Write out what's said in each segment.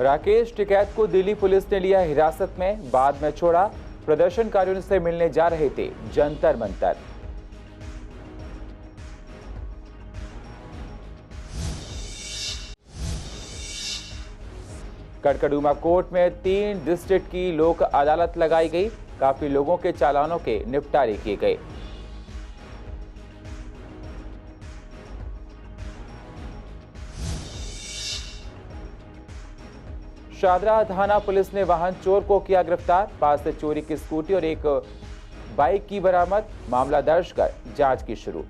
राकेश टिकैत को दिल्ली पुलिस ने लिया हिरासत में, बाद में छोड़ा। प्रदर्शनकारियों से मिलने जा रहे थे जंतर मंतर। कड़कड़डूमा कोर्ट में 3 डिस्ट्रिक्ट की लोक अदालत लगाई गई। काफी लोगों के चालानों के निपटारे किए गए। शादरा थाना पुलिस ने वाहन चोर को किया गिरफ्तार। पास से चोरी की स्कूटी और एक बाइक की बरामद। मामला दर्ज कर जांच की शुरू।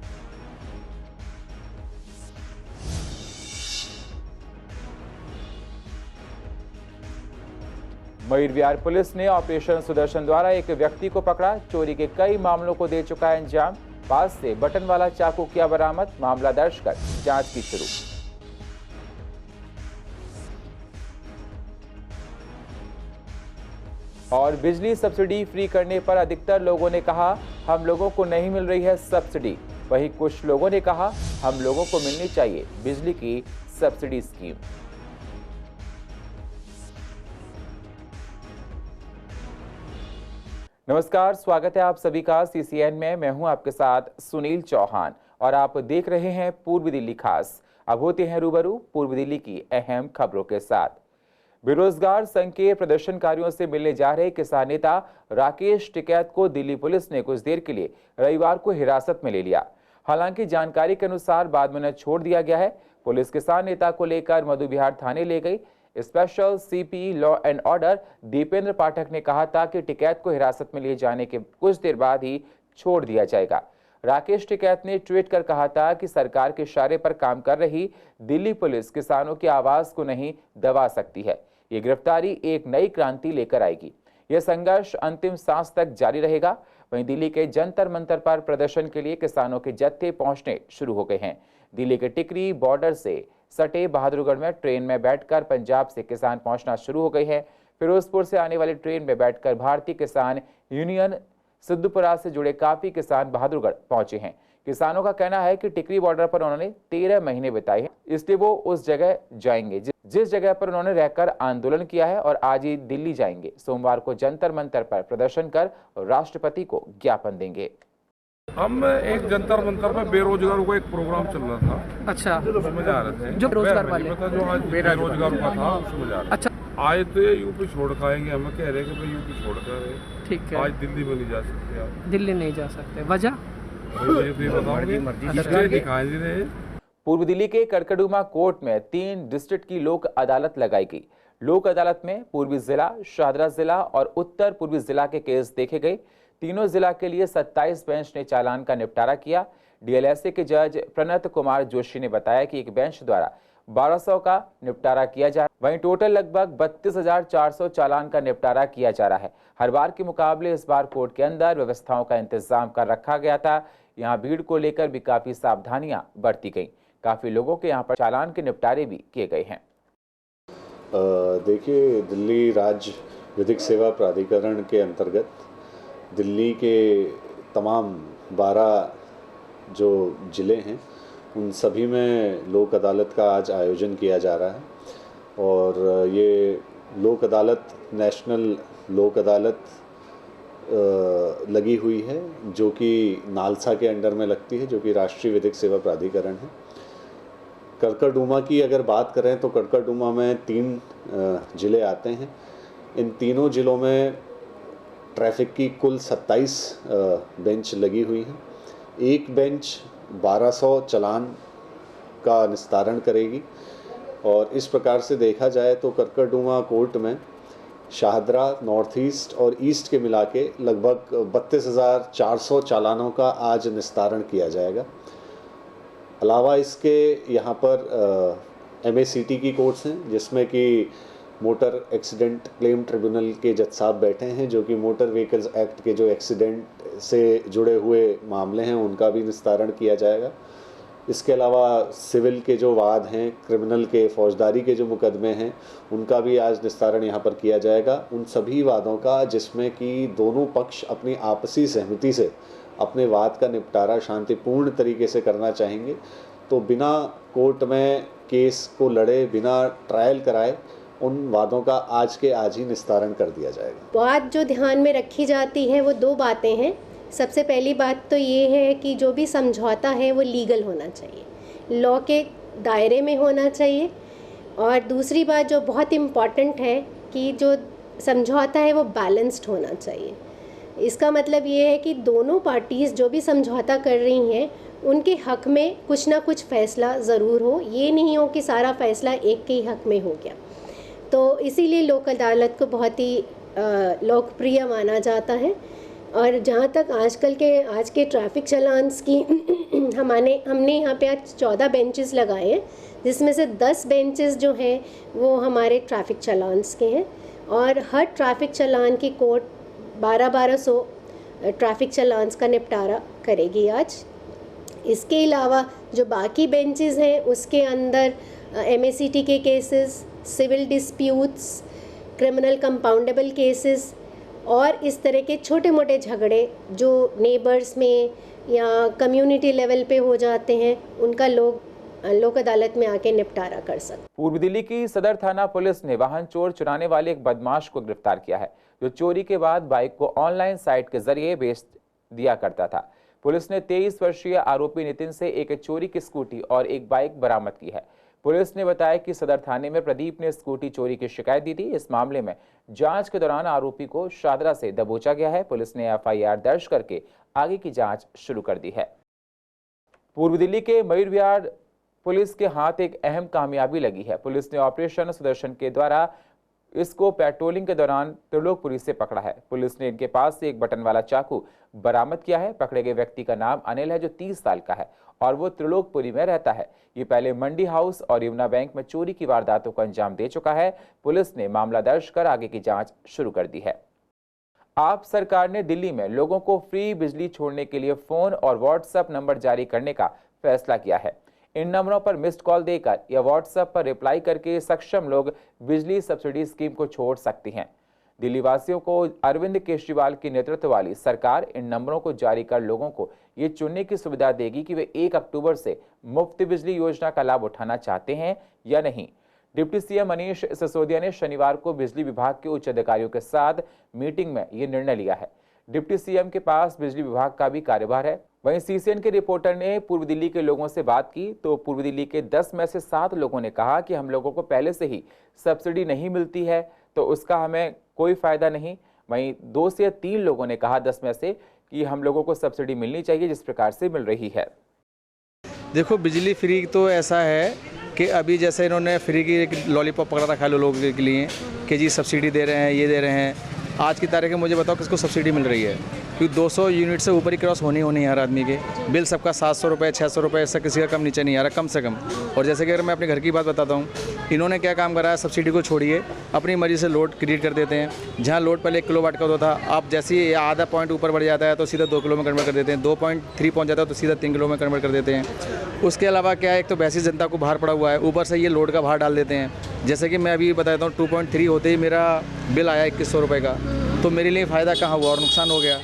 मयूर विहार पुलिस ने ऑपरेशन सुदर्शन द्वारा एक व्यक्ति को पकड़ा। चोरी के कई मामलों को दे चुका है अंजाम। पास से बटन वाला चाकू किया बरामद। मामला दर्ज कर जांच की शुरू। और बिजली सब्सिडी फ्री करने पर अधिकतर लोगों ने कहा हम लोगों को नहीं मिल रही है सब्सिडी। वहीं कुछ लोगों ने कहा हम लोगों को मिलनी चाहिए बिजली की सब्सिडी स्कीम। नमस्कार, स्वागत है आप सभी का सीसीएन में। मैं हूं आपके साथ सुनील चौहान और आप देख रहे हैं पूर्वी दिल्ली खास। अब होते हैं रूबरू पूर्वी दिल्ली की अहम खबरों के साथ। बेरोजगार संघ के प्रदर्शनकारियों से मिलने जा रहे किसान नेता राकेश टिकैत को दिल्ली पुलिस ने कुछ देर के लिए रविवार को हिरासत में ले लिया। हालांकि जानकारी के अनुसार बाद में उन्हें छोड़ दिया गया है। पुलिस किसान नेता को लेकर मधु विहार थाने ले गई। Special CP law and order Dipendra Pathak ने कहा था कि टिकैत को हिरासत में लिए जाने के कुछ देर बाद ही छोड़ दिया जाएगा। राकेश टिकैत ने ट्वीट कर कहा था कि सरकार के इशारे पर काम कर रही दिल्ली पुलिस किसानों की आवाज को नहीं दबा सकती है। ये गिरफ्तारी एक नई क्रांति लेकर आएगी। यह संघर्ष अंतिम सांस तक जारी रहेगा। वहीं दिल्ली के जंतर मंतर पर प्रदर्शन के लिए किसानों के जत्थे पहुंचने शुरू हो गए हैं। दिल्ली के टिकरी बॉर्डर से सटे बहादुरगढ़ में ट्रेन में बैठकर पंजाब से किसान पहुंचना शुरू हो गई है। फिरोजपुर से आने वाली ट्रेन में बैठकर भारतीय किसान यूनियन सिद्धपुरा से जुड़े काफी किसान बहादुरगढ़ पहुंचे हैं। किसानों का कहना है कि टिकरी बॉर्डर पर उन्होंने 13 महीने बिताए हैं, इसलिए वो उस जगह जाएंगे जिस जगह पर उन्होंने रहकर आंदोलन किया है और आज ही दिल्ली जाएंगे। सोमवार को जंतर मंतर पर प्रदर्शन कर राष्ट्रपति को ज्ञापन देंगे। हम एक जंतर मंतर में बेरोजगारों का एक प्रोग्राम चल रहा था। अच्छा, उसमें जा रहे थे जो रोजगार वाले जो आज बेरोजगारों का था उसमें जा रहे। अच्छा, आए तो ये यूपी छोड़ कर आएंगे। हमें कह रहे कि भाई यूपी छोड़ कर आए। ठीक है। आज दिल्ली में नहीं जा सकते आप। दिल्ली नहीं जा सकते, वजह दिखाएंगे। पूर्व दिल्ली के कड़कड़डूमा कोर्ट में 3 डिस्ट्रिक्ट की लोक अदालत लगाई गई। लोक अदालत में पूर्वी जिला, शादरा जिला और उत्तर पूर्वी जिला के केस देखे गए। तीनों जिला के लिए 27 बेंच ने चालान का निपटारा किया। डीएलएसए के जज प्रणत कुमार जोशी ने बताया कि एक बेंच द्वारा 1200 का निपटारा किया जा रहा है। वहीं टोटल लगभग 32,400 चालान का निपटारा किया जा रहा है। हर बार के मुकाबले इस बार कोर्ट के अंदर व्यवस्थाओं का इंतजाम कर रखा गया था। यहाँ भीड़ को लेकर भी काफी सावधानियां बरती गई। काफी लोगों के यहाँ पर चालान के निपटारे भी किए गए हैं। देखिए, दिल्ली राज्य विधिक सेवा प्राधिकरण के अंतर्गत दिल्ली के तमाम 12 जो ज़िले हैं उन सभी में लोक अदालत का आज आयोजन किया जा रहा है। और ये लोक अदालत नेशनल लोक अदालत लगी हुई है जो कि नालसा के अंडर में लगती है, जो कि राष्ट्रीय विधिक सेवा प्राधिकरण है। कड़कड़डूमा की अगर बात करें तो कड़कड़डूमा में 3 ज़िले आते हैं। इन तीनों ज़िलों में ट्रैफिक की कुल 27 बेंच लगी हुई हैं। एक बेंच 1200 चालान का निस्तारण करेगी। और इस प्रकार से देखा जाए तो कड़कड़डूमा कोर्ट में शाहदरा, नॉर्थ ईस्ट और ईस्ट के मिला के लगभग 32,400 चालानों का आज निस्तारण किया जाएगा। अलावा इसके यहाँ पर MACT की कोर्ट्स हैं जिसमें कि मोटर एक्सीडेंट क्लेम ट्रिब्यूनल के जज साहब बैठे हैं, जो कि मोटर व्हीकल्स एक्ट के जो एक्सीडेंट से जुड़े हुए मामले हैं उनका भी निस्तारण किया जाएगा। इसके अलावा सिविल के जो वाद हैं, क्रिमिनल के, फौजदारी के जो मुकदमे हैं, उनका भी आज निस्तारण यहाँ पर किया जाएगा। उन सभी वादों का जिसमें कि दोनों पक्ष अपनी आपसी सहमति से अपने वाद का निपटारा शांतिपूर्ण तरीके से करना चाहेंगे, तो बिना कोर्ट में केस को लड़े, बिना ट्रायल कराए उन वादों का आज के आज ही निस्तारण कर दिया जाएगा। बात जो ध्यान में रखी जाती है वो दो बातें हैं। सबसे पहली बात तो ये है कि जो भी समझौता है वो लीगल होना चाहिए, लॉ के दायरे में होना चाहिए। और दूसरी बात जो बहुत इम्पॉर्टेंट है कि जो समझौता है वो बैलेंस्ड होना चाहिए। इसका मतलब ये है कि दोनों पार्टीज़ जो भी समझौता कर रही हैं उनके हक़ में कुछ ना कुछ फ़ैसला ज़रूर हो, ये नहीं हो कि सारा फ़ैसला एक के ही हक़ में हो गया। तो इसीलिए लोक अदालत को बहुत ही लोकप्रिय माना जाता है। और जहाँ तक आज के ट्रैफिक चालान्स की हमने यहाँ पे आज 14 बेंचेस लगाए हैं, जिसमें से 10 बेंचेस जो हैं वो हमारे ट्रैफिक चालान्स के हैं। और हर ट्रैफिक चालान की कोर्ट 1200 ट्रैफिक चालान्स का निपटारा करेगी आज। इसके अलावा जो बाकी बेंचेस हैं उसके अंदर MACT के cases, civil disputes, criminal compoundable cases और इस तरह के छोटे मोटे झगड़े जो नेबर्स में या कम्युनिटी लेवल पे हो जाते हैं उनका लोक अदालत में आके निपटारा कर सकते। पूर्वी दिल्ली की सदर थाना पुलिस ने वाहन चोर चुराने वाले एक बदमाश को गिरफ्तार किया है, जो चोरी के बाद बाइक को ऑनलाइन साइट के जरिए बेच दिया करता था। पुलिस ने 23 वर्षीय आरोपी नितिन से एक चोरी की स्कूटी और एक बाइक बरामद की है। पुलिस ने बताया कि सदर थाने में प्रदीप ने स्कूटी चोरी की शिकायत दी थी। इस मामले में जांच के दौरान आरोपी को शादरा से दबोचा गया है। पुलिस ने FIR दर्ज करके आगे की जांच शुरू कर दी है। पूर्वी दिल्ली के मयूर विहार पुलिस के हाथ एक अहम कामयाबी लगी है। पुलिस ने ऑपरेशन सुदर्शन के द्वारा इसको पेट्रोलिंग के दौरान त्रिलोकपुरी से पकड़ा है। पुलिस ने इनके पास से एक बटन वाला चाकू बरामद किया है। पकड़े गए व्यक्ति का नाम अनिल है, जो 30 साल का है और वो त्रिलोकपुरी में रहता है। ये पहले मंडी हाउस और यमुना बैंक में चोरी की वारदातों को अंजाम दे चुका है। पुलिस ने मामला दर्ज कर आगे की जांच शुरू कर दी है। आप सरकार ने दिल्ली में लोगों को फ्री बिजली छोड़ने के लिए फोन और व्हाट्सएप नंबर जारी करने का फैसला किया है। इन नंबरों पर मिस्ड कॉल देकर या व्हाट्सएप पर रिप्लाई करके सक्षम लोग बिजली सब्सिडी स्कीम को छोड़ सकती हैं। दिल्ली वासियों को अरविंद केजरीवाल की नेतृत्व वाली सरकार इन नंबरों को जारी कर लोगों को ये चुनने की सुविधा देगी कि वे 1 अक्टूबर से मुफ्त बिजली योजना का लाभ उठाना चाहते हैं या नहीं। डिप्टी CM मनीष सिसोदिया ने शनिवार को बिजली विभाग के उच्च अधिकारियों के साथ मीटिंग में ये निर्णय लिया है। डिप्टी CM के पास बिजली विभाग का भी कार्यभार है। वहीं CCN के रिपोर्टर ने पूर्वी दिल्ली के लोगों से बात की तो पूर्वी दिल्ली के 10 में से 7 लोगों ने कहा कि हम लोगों को पहले से ही सब्सिडी नहीं मिलती है तो उसका हमें कोई फायदा नहीं। वहीं 2 से 3 लोगों ने कहा 10 में से कि हम लोगों को सब्सिडी मिलनी चाहिए जिस प्रकार से मिल रही है। देखो, बिजली फ्री तो ऐसा है कि अभी जैसे इन्होंने फ्री की एक लॉलीपॉप पकड़ा रखा है लोगों के लिए कि जी सब्सिडी दे रहे हैं, ये दे रहे हैं। आज की तारीख में मुझे बताओ किसको सब्सिडी मिल रही है, क्योंकि 200 यूनिट से ऊपर ही क्रॉस होनी है हर आदमी के। बिल सबका 700 रुपये 600 रुपये, ऐसा किसी का कम नीचे नहीं आ रहा, कम से कम। और जैसे कि अगर मैं अपने घर की बात बताता हूँ, इन्होंने क्या काम करा है, सब्सिडी को छोड़िए अपनी मर्जी से लोड क्रिएट कर देते हैं। जहाँ लोड पहले 1 किलोवाट का होता था, आप जैसे ही आधा पॉइंट ऊपर बढ़ जाता है तो सीधा 2 किलो में कन्वर्ट कर देते हैं। 2.3 पहुँच जाता है तो सीधा 3 किलो में कन्वर्ट कर देते हैं। उसके अलावा क्या है, एक तो वैसी जनता को बाहर पड़ा हुआ है, ऊपर से ये लोड का भार डाल देते हैं। जैसे कि मैं अभी बताता हूँ, 2.3 होते ही मेरा बिल आया 2100 रुपये का, तो मेरे लिए फ़ायदा कहाँ हुआ और नुकसान हो गया।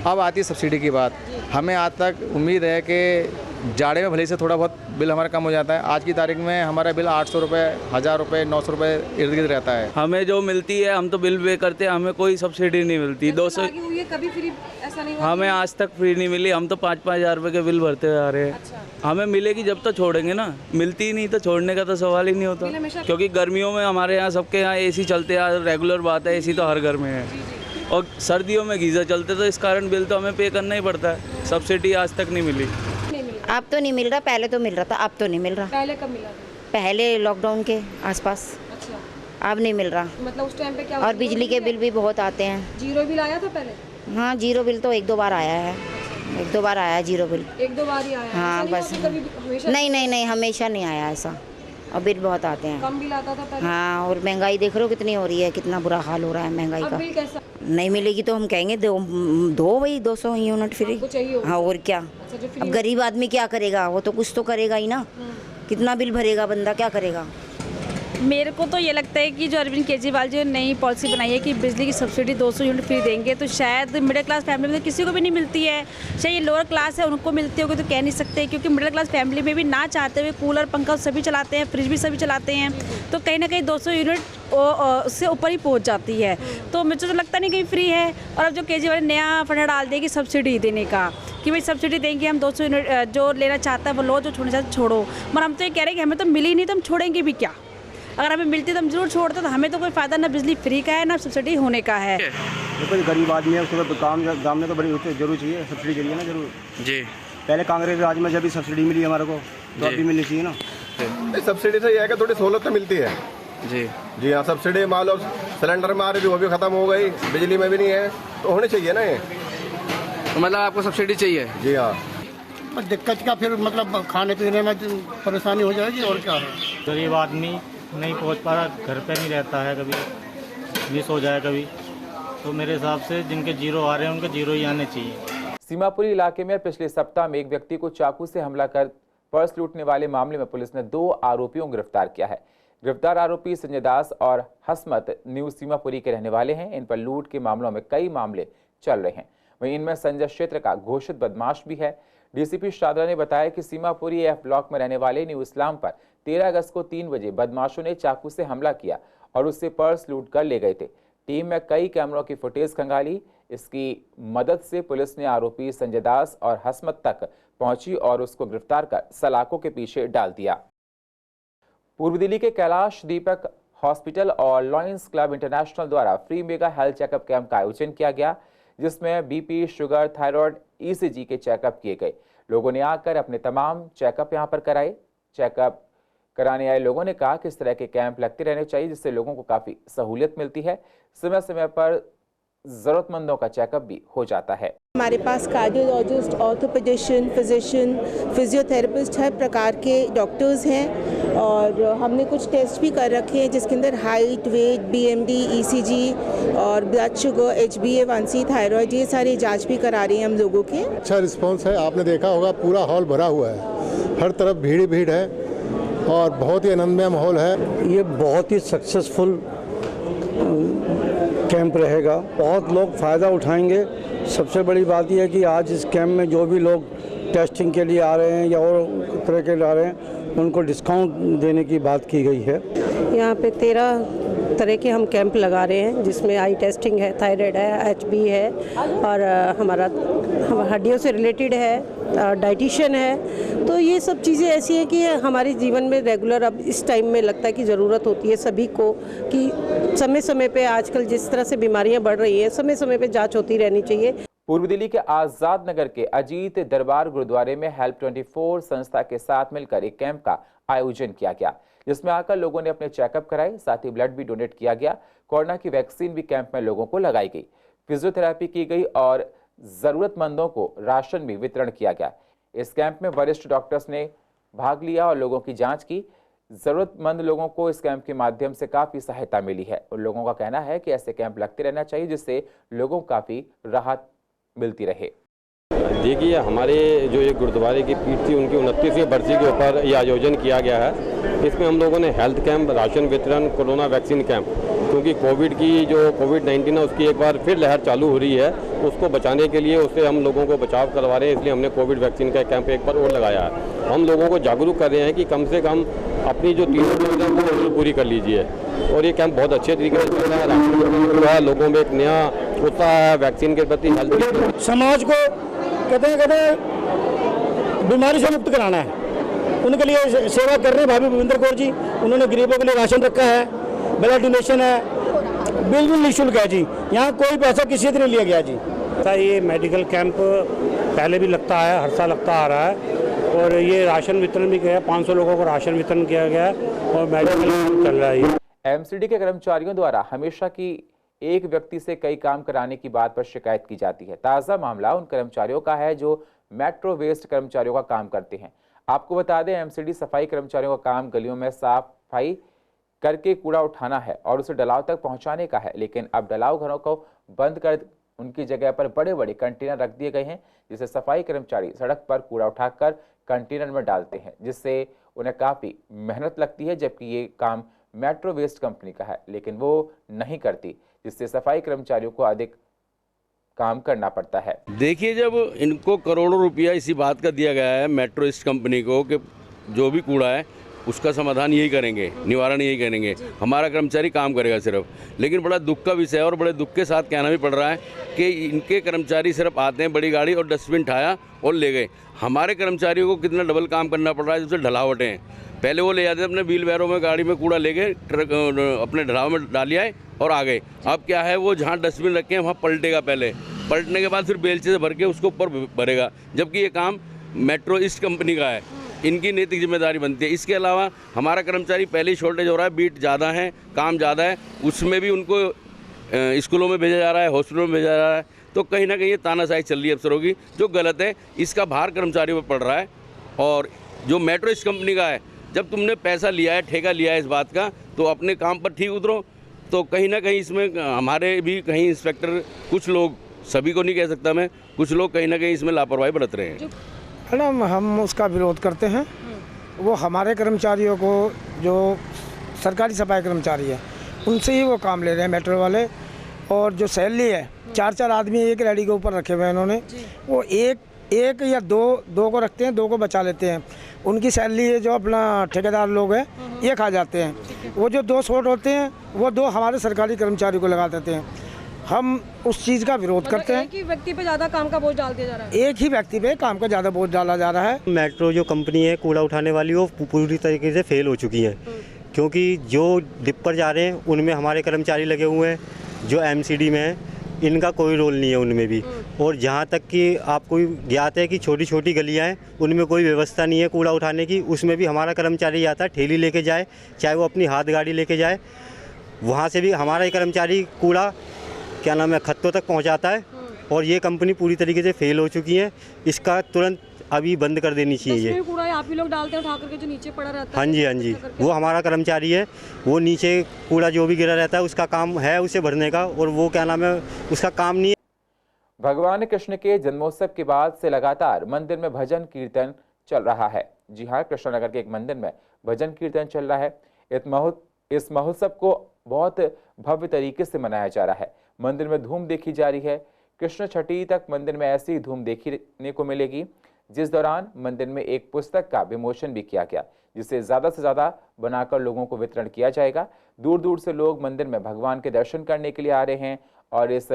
अब आती है सब्सिडी की बात। हमें आज तक उम्मीद है कि जाड़े में भले से थोड़ा बहुत बिल हमारा कम हो जाता है। आज की तारीख में हमारा बिल 800 रुपये, 1000 रुपये, 900 रुपये इर्द गिर्द रहता है। हमें जो मिलती है हम तो बिल पे करते हैं, हमें कोई सब्सिडी नहीं मिलती। 200 कभी फ्री ऐसा नहीं हुआ? हमें आज तक फ्री नहीं मिली। हम तो 5-5 हज़ार रुपये के बिल भरते हुए आ रहे हैं। अच्छा। हमें मिलेगी जब तो छोड़ेंगे ना, मिलती ही नहीं तो छोड़ने का तो सवाल ही नहीं होता। क्योंकि गर्मियों में हमारे यहाँ सबके यहाँ AC चलते हैं, रेगुलर बात है, AC तो हर घर में है। और सर्दियों में गीज़र चलते तो इस कारण बिल तो हमें पे करना ही पड़ता है। सब्सिडी आज तक नहीं मिली। अब तो नहीं मिल रहा, पहले तो मिल रहा था, अब तो नहीं मिल रहा। पहले कब मिला था? पहले लॉकडाउन के आसपास। अच्छा। अब नहीं मिल रहा। मतलब उस टाइम पे क्या? और बिजली के बिल भी बहुत आते हैं। जीरो बिल आया था पहले? हाँ, जीरो बिल तो 1-2 बार आया है। 1-2 बार आया है जीरो बिल। 1-2 बार ही आया? हाँ बस। नहीं, हमेशा नहीं आया ऐसा। और बिल बहुत आते हैं। कम बिल आता था पहले? हाँ, और महंगाई देख रहे हो कितनी हो रही है, कितना बुरा हाल हो रहा है महंगाई का। बिल कैसा? नहीं मिलेगी तो हम कहेंगे दो भाई 200 यूनिट फ्री। हाँ, और क्या। अब गरीब आदमी क्या करेगा, वो तो कुछ तो करेगा ही ना। कितना बिल भरेगा बंदा, क्या करेगा। मेरे को तो ये लगता है कि जो अरविंद केजरीवाल जी ने नई पॉलिसी बनाई है कि बिजली की सब्सिडी 200 यूनिट फ्री देंगे, तो शायद मिडिल क्लास फैमिली में तो किसी को भी नहीं मिलती है। शायद ये लोअर क्लास है उनको मिलती होगी तो कह नहीं सकते, क्योंकि मिडिल क्लास फैमिली में भी ना चाहते हुए कूलर पंखा सभी चलाते हैं, फ्रिज भी सभी चलाते हैं, तो कहीं ना कहीं 200 यूनिट उससे ऊपर ही पहुँच जाती है। तो मुझे तो लगता नहीं कहीं फ्री है। और अब जो केजरीवाल ने नया फंडा डाल दिया कि सब्सिडी देने का, कि भाई सब्सिडी देंगे हम 200 यूनिट, जो लेना चाहता है वो लो, जो छोड़ना चाहता है छोड़ो। मगर हम तो ये कह रहे हैं कि हमें तो मिली नहीं तो हम छोड़ेंगे भी क्या। अगर हमें मिलती तो हम जरूर छोड़ते, तो हमें तो कोई फ़ायदा ना बिजली फ्री का है ना सब्सिडी होने का है। देखो गरीब आदमी है, उसको तो काम में तो बड़ी जरूर चाहिए, सब्सिडी चाहिए ना जरूर जी। पहले कांग्रेस राज में जब भी सब्सिडी मिली हमारे को, तो अभी मिलनी चाहिए ना। सब्सिडी से यह है कि थोड़ी सहूलत तो मिलती है जी हाँ। सब्सिडी मान लो सिलेंडर में आ रही थी वो भी खत्म हो गई, बिजली में भी नहीं है, तो होनी चाहिए ना ये। तो मतलब आपको सब्सिडी चाहिए? जी हाँ। पर दिक्कत का फिर मतलब खाने पीने में परेशानी हो जाएगी और क्या है। गरीब आदमी नहीं पहुंच पा रहा, घर पे नहीं रहता है, कभी मिस हो जाए कभी, तो मेरे हिसाब से जिनके जीरो आ रहे हैं उनके जीरो ही आने चाहिए। सीमापुरी इलाके में पिछले सप्ताह में एक व्यक्ति को चाकू से हमला कर पर्स लूटने वाले मामले में पुलिस ने 2 आरोपियों को गिरफ्तार किया है। गिरफ्तार आरोपी संजय दास और हसमत न्यू सीमापुरी के रहने वाले हैं। इन पर लूट के मामलों में कई मामले चल रहे हैं। वहीं इनमें संजय क्षेत्र का घोषित बदमाश भी है। डीसीपी शादरा ने बताया कि सीमापुरी एफ ब्लॉक में रहने वाले न्यू इस्लाम पर 13 अगस्त को 3 बजे बदमाशों ने चाकू से हमला किया और उससे पर्स लूट कर ले गए थे। टीम में कई कैमरों की फुटेज खंगाली। इसकी मदद से पुलिस ने आरोपी संजय दास और हसमत तक पहुंची और उसको गिरफ्तार कर सलाखों के पीछे डाल दिया। पूर्व दिल्ली के कैलाश दीपक हॉस्पिटल और लॉयंस क्लब इंटरनेशनल द्वारा free mega health checkup camp का आयोजन किया गया, जिसमें बीपी, शुगर, थायराइड, ईसीजी के चेकअप किए गए। लोगों ने आकर अपने तमाम चेकअप यहां पर कराए। चेकअप कराने आए लोगों ने कहा कि इस तरह के कैंप लगते रहने चाहिए, जिससे लोगों को काफी सहूलियत मिलती है। समय समय पर जरूरतमंदों का चेकअप भी हो जाता है। हमारे पास कार्डियोलॉजिस्ट, ऑर्थोपेडिशियन, फिजिशियन, फिजियोथेरेपिस्ट, हर प्रकार के डॉक्टर्स हैं और हमने कुछ टेस्ट भी कर रखे हैं, जिसके अंदर हाइट, वेट, बीएमडी, ईसीजी और ब्लड शुगर, HbA1c, थायराइड, ये सारी जांच भी करा रही हैं हम लोगों के। अच्छा रिस्पांस है। आपने देखा होगा पूरा हॉल भरा हुआ है, हर तरफ भीड़ भीड़ है और बहुत ही आनंदमय माहौल है। ये बहुत ही सक्सेसफुल कैंप रहेगा, बहुत लोग फ़ायदा उठाएंगे। सबसे बड़ी बात यह है कि आज इस कैंप में जो भी लोग टेस्टिंग के लिए आ रहे हैं या और तरह के आ रहे हैं, उनको डिस्काउंट देने की बात की गई है। यहाँ पे 13 तरह के हम कैंप लगा रहे हैं, जिसमें आई टेस्टिंग है, थायराइड है, HB है और हमारा हड्डियों से रिलेटेड है, डाइटिशियन है। तो ये सब चीज़ें ऐसी हैं कि हमारे जीवन में रेगुलर अब इस टाइम में लगता है कि ज़रूरत होती है सभी को, कि समय समय पे आजकल जिस तरह से बीमारियां बढ़ रही हैं, समय समय पे जांच होती रहनी चाहिए। पूर्व दिल्ली के आजाद नगर के अजीत दरबार गुरुद्वारे में हेल्प 24 संस्था के साथ मिलकर एक कैंप का आयोजन किया गया, जिसमें आकर लोगों ने अपने चेकअप कराए, साथ ही ब्लड भी डोनेट किया गया। कोरोना की वैक्सीन भी कैंप में लोगों को लगाई गई, फिजियोथेरेपी की गई और जरूरतमंदों को राशन भी वितरण किया गया। इस कैंप में वरिष्ठ डॉक्टर्स ने भाग लिया और लोगों की जांच की। जरूरतमंद लोगों को इस कैंप के माध्यम से काफी सहायता मिली है और लोगों का कहना है कि ऐसे कैंप लगते रहना चाहिए, जिससे लोगों को काफी राहत मिलती रहे। देखिए, हमारे जो ये गुरुद्वारे की पीठ थी, उनकी 29वीं बरसी के ऊपर ये आयोजन किया गया है। इसमें हम लोगों ने हेल्थ कैंप, राशन वितरण, कोरोना वैक्सीन कैंप, क्योंकि कोविड-19 है उसकी एक बार फिर लहर चालू हो रही है, उसको बचाने के लिए, उससे हम लोगों को बचाव करवा रहे हैं, इसलिए हमने कोविड वैक्सीन का कैंप एक बार और लगाया है। हम लोगों को जागरूक कर रहे हैं कि कम से कम अपनी जो 3 डोज है वो पूरी कर लीजिए। और ये कैंप बहुत अच्छे तरीके से चल रहा है, राशन है, लोगों में एक नया उत्साह है वैक्सीन के प्रति। हेल्थ समाज को कहते हैं बीमारी से मुक्त कराना है, उनके लिए सेवा कर रहे हैं भाभी भूपेंद्र कौर जी। उन्होंने गरीबों के लिए राशन रखा है, ब्लड डोनेशन है, बिल्कुल निःशुल्क है जी, यहाँ कोई पैसा किसी से नहीं लिया गया जी। ये मेडिकल कैंप पहले भी लगता है, हर साल लगता आ रहा है और ये राशन वितरण भी किया, 500 लोगों को राशन वितरण किया गया और मेडिकल कैंप चल रहा है। एमसीडी के कर्मचारियों द्वारा हमेशा की एक व्यक्ति से कई काम कराने की बात पर शिकायत की जाती है। ताज़ा मामला उन कर्मचारियों का है जो मेट्रो वेस्ट कर्मचारियों का काम करते हैं। आपको बता दें, एमसीडी सफाई कर्मचारियों का काम गलियों में सफाई करके कूड़ा उठाना है और उसे डलाव तक पहुंचाने का है, लेकिन अब डलाव घरों को बंद कर उनकी जगह पर बड़े बड़े कंटेनर रख दिए गए हैं, जिसे सफाई कर्मचारी सड़क पर कूड़ा उठाकर कंटेनर में डालते हैं, जिससे उन्हें काफ़ी मेहनत लगती है, जबकि ये काम मेट्रो वेस्ट कंपनी का है, लेकिन वो नहीं करती, जिससे सफाई कर्मचारियों को अधिक काम करना पड़ता है। देखिए, जब इनको करोड़ों रुपया इसी बात का दिया गया है मेट्रो वेस्ट कंपनी को कि जो भी कूड़ा है उसका समाधान यही करेंगे, निवारण यही करेंगे, हमारा कर्मचारी काम करेगा सिर्फ। लेकिन बड़ा दुख का विषय है और बड़े दुख के साथ कहना भी पड़ रहा है कि इनके कर्मचारी सिर्फ आते हैं, बड़ी गाड़ी और डस्टबिन उठाया और ले गए। हमारे कर्मचारियों को कितना डबल काम करना पड़ रहा है, जैसे ढलावटें हैं। पहले वो ले जाते अपने व्हील बैरों में, गाड़ी में कूड़ा लेके ट्रक अपने ढलाव में डाल आए और आ गए। अब क्या है, वो जहाँ डस्टबिन रखे हैं वहाँ पलटेगा, पहले पलटने के बाद फिर बेलचे से भर के उसको ऊपर भरेगा, जबकि ये काम मेट्रो ईस्ट कंपनी का है, इनकी नैतिक जिम्मेदारी बनती है। इसके अलावा हमारा कर्मचारी पहले ही शॉर्टेज हो रहा है, बीट ज़्यादा है, काम ज़्यादा है, उसमें भी उनको स्कूलों में भेजा जा रहा है, हॉस्पिटलों में भेजा जा रहा है। तो कहीं ना कहीं ये तानाशाही चल रही है अफसरों की, जो गलत है। इसका भार कर्मचारियों पर पड़ रहा है। और जो मेट्रो ईस्ट कंपनी का है, जब तुमने पैसा लिया है, ठेका लिया है इस बात का, तो अपने काम पर ठीक उतरो। तो कहीं ना कहीं इसमें हमारे भी कहीं इंस्पेक्टर, कुछ लोग, सभी को नहीं कह सकता मैं, कुछ लोग कहीं ना कहीं इसमें लापरवाही बरत रहे हैं। मैडम, हम उसका विरोध करते हैं। वो हमारे कर्मचारियों को, जो सरकारी सफाई कर्मचारी है, उनसे ही वो काम ले रहे हैं मेट्रो वाले। और जो सैलरी है, 4-4 आदमी एक रेडी के ऊपर रखे हुए हैं इन्होंने, वो एक या दो को रखते हैं, 2 को बचा लेते हैं। उनकी सैलरी है, जो अपना ठेकेदार लोग हैं, ये खा जाते हैं। वो जो 2 शॉट होते हैं, वो 2 हमारे सरकारी कर्मचारी को लगा देते हैं। हम उस चीज़ का विरोध करते हैं। एक ही व्यक्ति पे ज़्यादा काम का बोझ डाल दिया जा रहा है। एक ही व्यक्ति पे काम का ज़्यादा बोझ डाला जा रहा है। मेट्रो जो कंपनी है कूड़ा उठाने वाली, वो पूरी तरीके से फेल हो चुकी है, क्योंकि जो डिपर जा रहे हैं उनमें हमारे कर्मचारी लगे हुए हैं, जो एमसीडी में है इनका कोई रोल नहीं है उनमें भी। और जहाँ तक कि आपको ज्ञात है कि छोटी छोटी गलियाँ हैं, उनमें कोई व्यवस्था नहीं है कूड़ा उठाने की, उसमें भी हमारा कर्मचारी आता है, ठेली लेके जाए, चाहे वो अपनी हाथ गाड़ी लेके जाए, वहाँ से भी हमारा ही कर्मचारी कूड़ा क्या नाम है खत्तों तक पहुंचाता है। और ये कंपनी पूरी तरीके से फेल हो चुकी है। इसका तुरंत अभी बंद कर देनी चाहिए। ये कूड़ा आप ही लोग डालते हैं उठा करके, जो नीचे पड़ा रहता है? हाँ जी, वो हमारा कर्मचारी है, वो नीचे कूड़ा जो भी गिरा रहता है उसका काम है उसे भरने का, और वो क्या नाम है उसका काम नहीं है। भगवान कृष्ण के जन्मोत्सव के बाद से लगातार मंदिर में भजन कीर्तन चल रहा है। जी हाँ, कृष्णनगर के एक मंदिर में भजन कीर्तन चल रहा है। इस महोत्सव को बहुत भव्य तरीके से मनाया जा रहा है। मंदिर में धूम देखी जा रही है। कृष्ण छठी तक मंदिर में ऐसी धूम देखने को मिलेगी, जिस दौरान मंदिर में एक पुस्तक का विमोचन भी किया गया, जिसे ज़्यादा से ज़्यादा बनाकर लोगों को वितरण किया जाएगा। दूर दूर से लोग मंदिर में भगवान के दर्शन करने के लिए आ रहे हैं और इस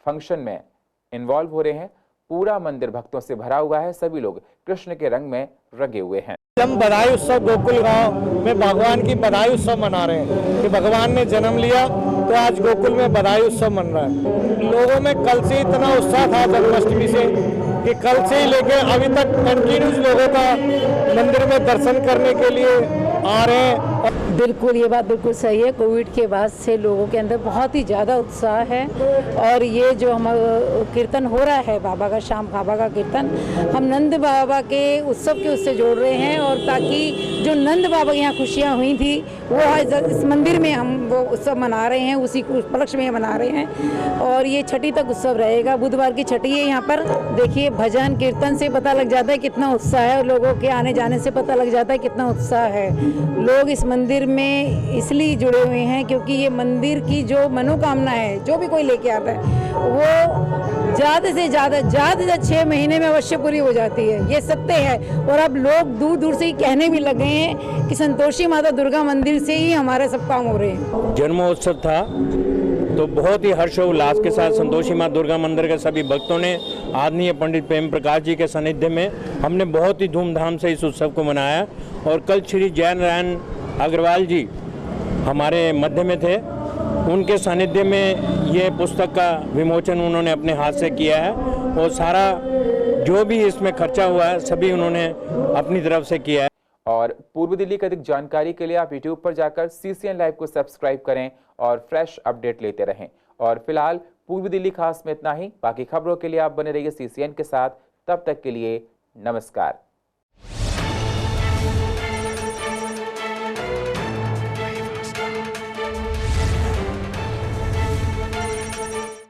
फंक्शन में इन्वॉल्व हो रहे हैं। पूरा मंदिर भक्तों से भरा हुआ है। सभी लोग कृष्ण के रंग में रंगे हुए हैं। हम बधाई उत्सव गोकुल गांव में भगवान की बधाई उत्सव मना रहे हैं कि भगवान ने जन्म लिया, तो आज गोकुल में बधाई उत्सव मन रहा है। लोगों में कल से इतना उत्साह था जन्माष्टमी से कि कल से ही लेके अभी तक कंटिन्यूस लोगों का मंदिर में दर्शन करने के लिए आ रहे हैं। बिल्कुल, ये बात बिल्कुल सही है। कोविड के बाद से लोगों के अंदर बहुत ही ज़्यादा उत्साह है। और ये जो हम कीर्तन हो रहा है बाबा का, शाम बाबा का कीर्तन, हम नंद बाबा के उत्सव के उससे जोड़ रहे हैं, और ताकि जो नंद बाबा के यहाँ खुशियाँ हुई थी वो इस मंदिर में हम वो उत्सव मना रहे हैं, उसी उपलक्ष्य में मना रहे हैं। और ये छठी तक उत्सव रहेगा। बुधवार की छठी है। यहाँ पर देखिए भजन कीर्तन से पता लग जाता है कितना उत्साह है, और लोगों के आने जाने से पता लग जाता है कितना उत्साह है। लोग इस मंदिर में इसलिए जुड़े हुए हैं क्योंकि ये मंदिर की जो मनोकामना है, जो भी कोई लेके आता है, वो ज़्यादा से ज़्यादा 6 महीने में अवश्य पूरी हो जाती है। ये सत्य है। और अब लोग दूर दूर से ही कहने भी लगे हैं कि संतोषी माता दुर्गा मंदिर से ही हमारे सब काम हो रहे हैं। जन्मोत्सव था तो बहुत ही हर्षोल्लास के साथ संतोषी माता दुर्गा मंदिर के सभी भक्तों ने आदरणीय पंडित प्रेम प्रकाश जी के सानिध्य में हमने बहुत ही धूमधाम से इस उत्सव को मनाया। और कल श्री जैन नारायण अग्रवाल जी हमारे मध्य में थे, उनके सानिध्य में ये पुस्तक का विमोचन उन्होंने अपने हाथ से किया है। और सारा जो भी इसमें खर्चा हुआ है सभी उन्होंने अपनी तरफ से किया है। और पूर्व दिल्ली की अधिक जानकारी के लिए आप YouTube पर जाकर CCN लाइव को सब्सक्राइब करें और फ्रेश अपडेट लेते रहें। और फिलहाल पूर्व दिल्ली खास में इतना ही। बाकी खबरों के लिए आप बने रहिए CCN के साथ। तब तक के लिए नमस्कार।